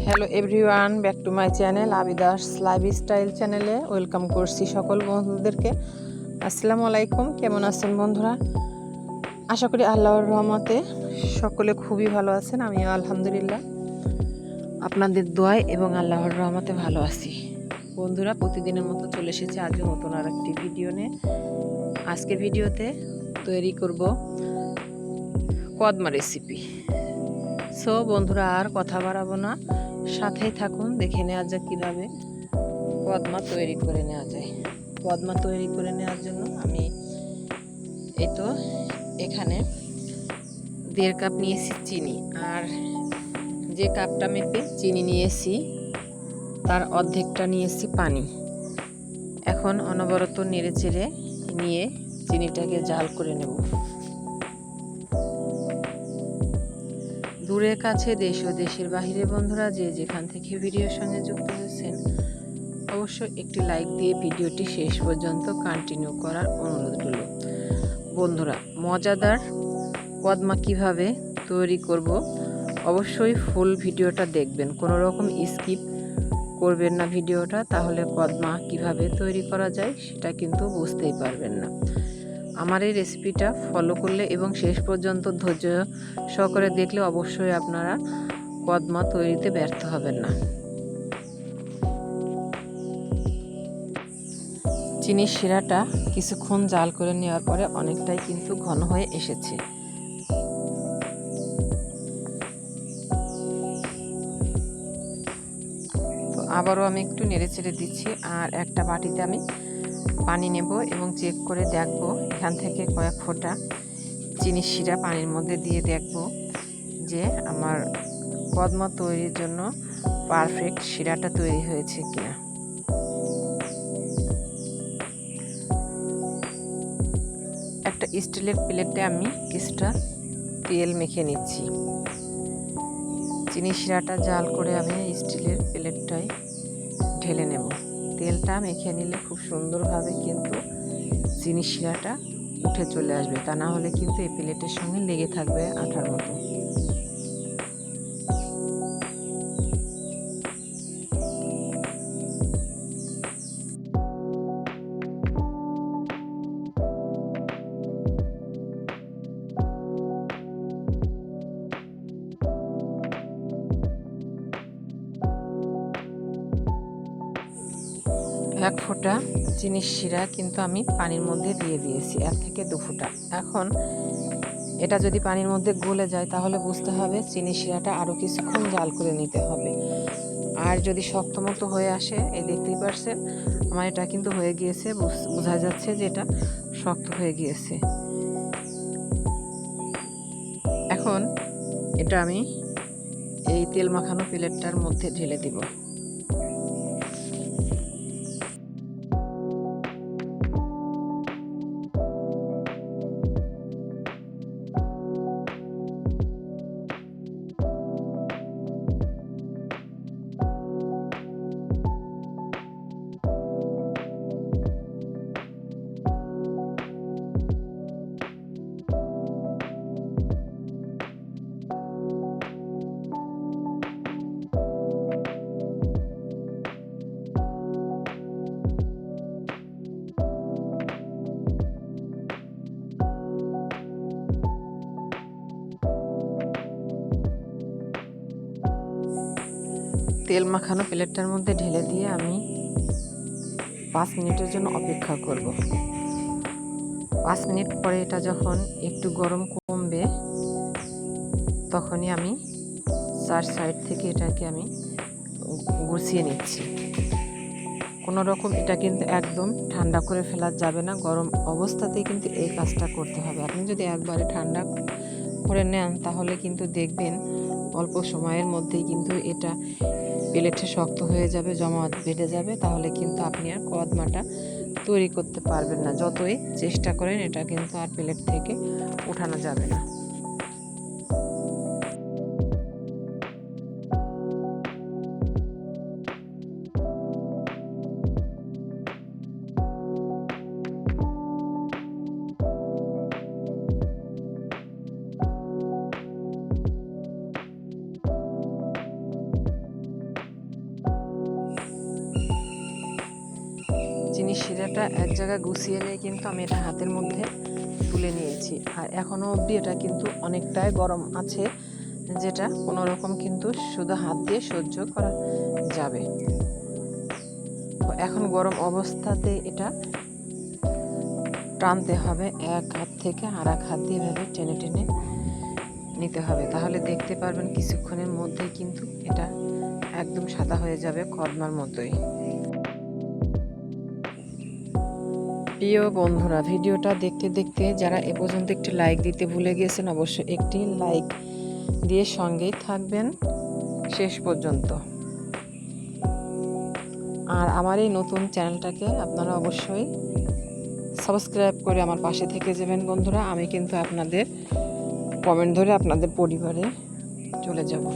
Hello everyone, back to my channel Abidas lifestyle চ্যানেলে welcome করছি সকল বন্ধুদেরকে। আসসালামু আলাইকুম। কেমন আছেন বন্ধুরা? আশা করি আল্লাহর রহমতে সকলে খুবই ভালো আছেন। আমিও আলহামদুলিল্লাহ আপনাদের দোয়ায় এবং আল্লাহর রহমতে ভালো আছি। বন্ধুরা, প্রতিদিনের মতো চলে এসেছে আজও নতুন আর একটি ভিডিও নিয়ে। আজকের ভিডিওতে তৈরি করব কদমা রেসিপি। সো বন্ধুরা, আর কথা বাড়াবো না, সাথেই থাকুন, দেখে নেওয়া যাক কীভাবে কদমা তৈরি করে নেওয়া যায়। কদমা তৈরি করে নেওয়ার জন্য আমি এই তো এখানে 1.5 কাপ নিয়েছি চিনি, আর যে কাপটা মেপে চিনি নিয়েছি তার অর্ধেকটা নিয়েছি পানি। এখন অনবরত নেড়ে চেড়ে নিয়ে চিনিটাকে জাল করে নেব। দূরের কাছে, দেশ ও দেশের বাহিরে বন্ধুরা যে যেখান থেকে ভিডিওর সঙ্গে যুক্ত হয়েছেন অবশ্যই একটি লাইক দিয়ে ভিডিওটি শেষ পর্যন্ত কন্টিনিউ করার অনুরোধ রইল। বন্ধুরা, মজাদার কদমা কিভাবে তৈরি করব অবশ্যই ফুল ভিডিওটা দেখবেন, কোনো রকম স্কিপ করবেন না ভিডিওটা, তাহলে কদমা কিভাবে তৈরি করা যায় সেটা কিন্তু বুঝতেই পারবেন না। আমার এই রেসিপিটা ফলো করলে এবং শেষ পর্যন্ত ধৈর্য সহকারে দেখলে অবশ্যই আপনারা কদমা তৈরিতে ব্যর্থ হবেন না। চিনির শিরাটা কিছুক্ষণ জাল করে নেওয়ার পরে অনেকটাই কিন্তু ঘন হয়ে এসেছে। তো আবারও আমি একটু নেড়ে চেড়ে দিচ্ছি, আর একটা বাটিতে আমি পানি নেব এবং চেক করে দেখব এখান থেকে কয়েক ফোঁটা চিনির শিরা পানির মধ্যে দিয়ে দেখব যে আমার কদমা তৈরির জন্য পারফেক্ট শিরাটা তৈরি হয়েছে কিনা। একটা স্টিলের প্লেটে আমি কিছুটা তেল মেখে নিচ্ছি। চিনি শিরাটা জাল করে আমি স্টিলের প্লেটটায় ঢেলে নেব। তেলটা মেখে নিলে খুব সুন্দরভাবে কিন্তু চিনি শিরাটা উঠে চলে আসবে, তা না হলে কিন্তু এই প্লেটের সঙ্গে লেগে থাকবে আঠার মতো। এক ফোঁটা চিনির শিরা কিন্তু আমি পানির মধ্যে দিয়ে দিয়েছি, 1 থেকে 2 ফোঁটা। এখন এটা যদি পানির মধ্যে গলে যায় তাহলে বুঝতে হবে চিনির শিরাটা আরও কিছুক্ষণ জাল করে নিতে হবে। আর যদি শক্ত মতো হয়ে আসে, এই দেখতেই পারছেন আমার এটা কিন্তু হয়ে গিয়েছে, বোঝা যাচ্ছে যে এটা শক্ত হয়ে গিয়েছে। এখন এটা আমি এই তেল মাখানো প্লেটটার মধ্যে ঢেলে দিব। তেল মাখানো প্লেটটার মধ্যে ঢেলে দিয়ে আমি 5 মিনিটের জন্য অপেক্ষা করব। 5 মিনিট পরে এটা যখন একটু গরম কমবে তখনই আমি 4 সাইড থেকে এটাকে আমি গুছিয়ে নিচ্ছি। কোনো রকম এটা কিন্তু একদম ঠান্ডা করে ফেলা যাবে না, গরম অবস্থাতেই কিন্তু এই কাজটা করতে হবে। আপনি যদি একবারে ঠান্ডা করে নেন তাহলে কিন্তু দেখবেন অল্প সময়ের মধ্যেই কিন্তু এটা প্লেটে শক্ত হয়ে যাবে, জমাট বেঁধে যাবে, তাহলে কিন্তু আপনি আর কদমাটা তৈরি করতে পারবেন না। যতই চেষ্টা করেন এটা কিন্তু আর প্লেট থেকে উঠানো যাবে না। শিরাটা এক জায়গায় গুছিয়ে নিয়ে কিন্তু আমি এটা হাতের মধ্যে তুলে নিয়েছি। আর এখনও অবধি এটা কিন্তু অনেকটাই গরম আছে, যেটা কোনো রকম কিন্তু শুধু হাত দিয়ে সহ্য করা যাবে। তো এখন গরম অবস্থাতে এটা টানতে হবে, এক হাত থেকে আর এক হাত দিয়ে এভাবে টেনে টেনে নিতে হবে। তাহলে দেখতে পারবেন কিছুক্ষণের মধ্যেই কিন্তু এটা একদম সাদা হয়ে যাবে, কদমার মতোই। প্রিয় বন্ধুরা, ভিডিওটা দেখতে দেখতে যারা এ পর্যন্ত একটি লাইক দিতে ভুলে গিয়েছেন, অবশ্যই একটি লাইক দিয়ে সঙ্গেই থাকবেন শেষ পর্যন্ত। আর আমার এই নতুন চ্যানেলটাকে আপনারা অবশ্যই সাবস্ক্রাইব করে আমার পাশে থেকে যাবেন বন্ধুরা। আমি কিন্তু আপনাদের কমেন্ট ধরে আপনাদের পরিবারে চলে যাব।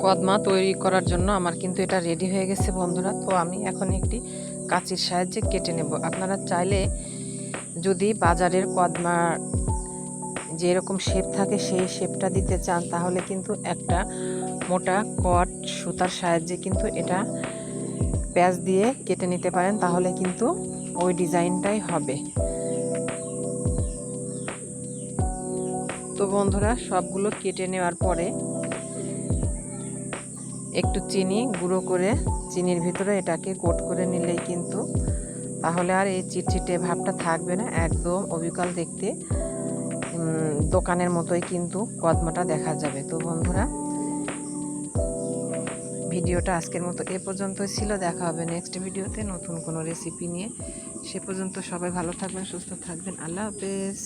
কদমা তৈরি করার জন্য আমার কিন্তু এটা রেডি হয়ে গেছে বন্ধুরা। তো আমি এখন একটি কাঁচির সাহায্যে কেটে নেব। আপনারা চাইলে যদি বাজারের কদমা যেরকম শেপ থাকে সেই শেপটা দিতে চান, তাহলে কিন্তু একটা মোটা কট সুতার সাহায্যে কিন্তু এটা প্যাচ দিয়ে কেটে নিতে পারেন, তাহলে কিন্তু ওই ডিজাইনটাই হবে। তো বন্ধুরা, সবগুলো কেটে নেওয়ার পরে একটু চিনি গুঁড়ো করে চিনির ভিতরে এটাকে কোট করে নিলেই কিন্তু তাহলে আর এই চিটচিটে ভাবটা থাকবে না, একদম অবিকল দেখতে দোকানের মতোই কিন্তু কদমাটা দেখা যাবে। তো বন্ধুরা, ভিডিওটা আজকের মতো এ পর্যন্তই ছিল। দেখা হবে নেক্সট ভিডিওতে নতুন কোনো রেসিপি নিয়ে। সে পর্যন্ত সবাই ভালো থাকবেন, সুস্থ থাকবেন। আল্লাহ হাফেজ।